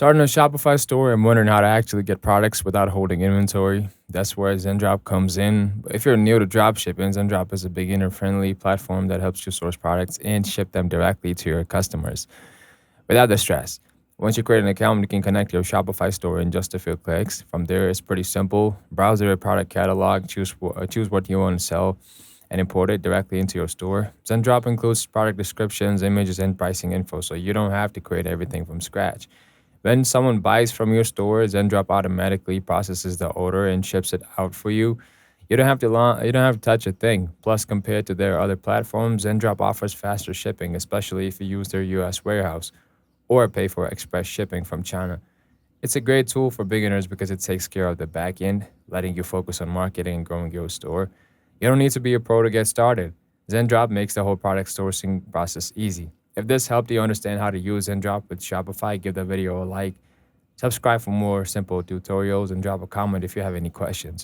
Starting a Shopify store and wondering how to actually get products without holding inventory. That's where Zendrop comes in. If you're new to dropshipping, Zendrop is a beginner-friendly platform that helps you source products and ship them directly to your customers without the stress. Once you create an account, you can connect your Shopify store in just a few clicks. From there, it's pretty simple. Browse your product catalog, choose what you want to sell, and import it directly into your store. Zendrop includes product descriptions, images, and pricing info, so you don't have to create everything from scratch. When someone buys from your store, Zendrop automatically processes the order and ships it out for you. You don't have to touch a thing. Plus, compared to their other platforms, Zendrop offers faster shipping, especially if you use their US warehouse or pay for express shipping from China. It's a great tool for beginners because it takes care of the back end, letting you focus on marketing and growing your store. You don't need to be a pro to get started. Zendrop makes the whole product sourcing process easy. If this helped you understand how to use Zendrop with Shopify, give the video a like, subscribe for more simple tutorials, and drop a comment if you have any questions.